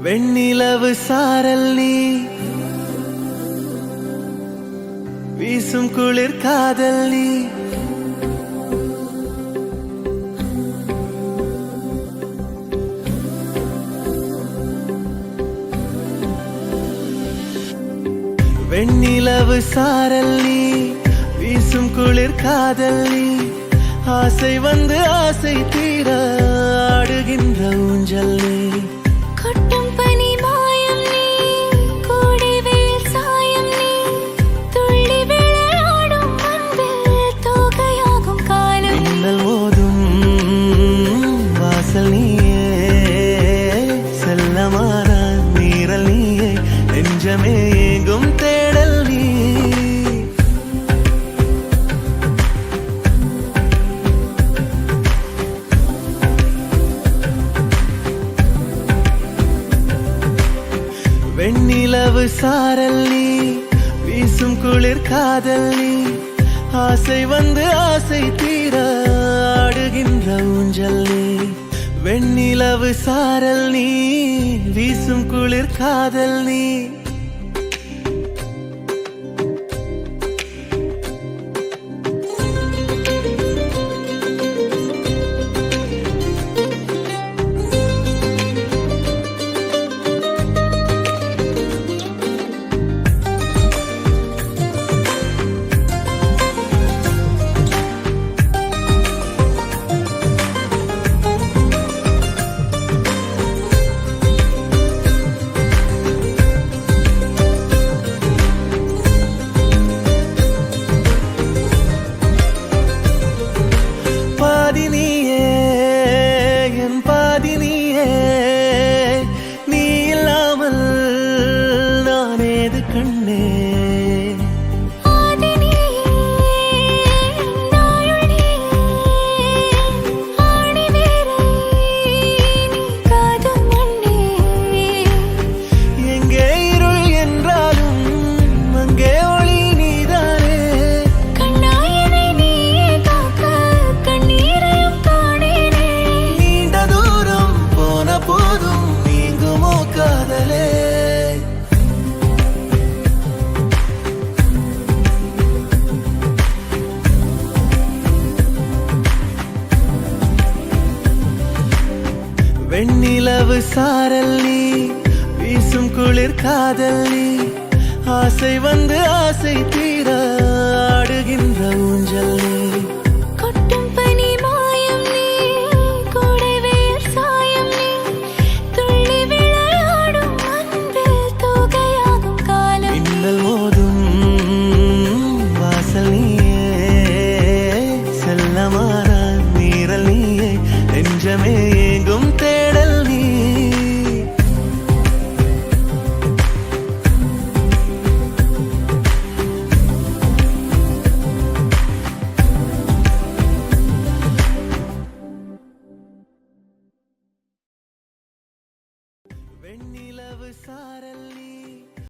வெண்ணிலவு சாரல் நீ வீசும் குளிர் காதல் நீ வெண்ணிலவு சாரல் நீ வீசும் குளிர் காதல் நீ ஆசை வந்து ஆசை தீர ஆடுகின்ற ஊஞ்சல் நீ கொட்டும் பனி மாயம் நீ கோடை வெயில் சாயம் நீ துள்ளி விளையாடும் அன்பில் தோகையாகும் காலம் மின்னல் மோதும் வாசல் நீயே செல்லமான நீரல் நீயே நெஞ்சமே எங்கும் தேடல் நீ வெண்ணிலவு சாரல் நீ வீசும் குளிர் காதல் நீ ஆசை வந்து ஆசை தீர ஆடுகின்ற ஊஞ்சல் நீ வெண்ணிலவு சாரல் நீ வீசும் குளிர் காதல் நீ நீ இல்லாமல் நான் ஏது கண்ணே எங்கே இருள் என்றாலும் அங்கே ஒளி நீதானே நீண்ட தூரம் போன போதும் நீங்குமோ காதலே வெண்ணிலவு சாரல் நீ வீசும் குளிர் காதல் நீ ஆசை வந்து ஆசை தீர ஆடுகின்ற ஊஞ்சல் நீ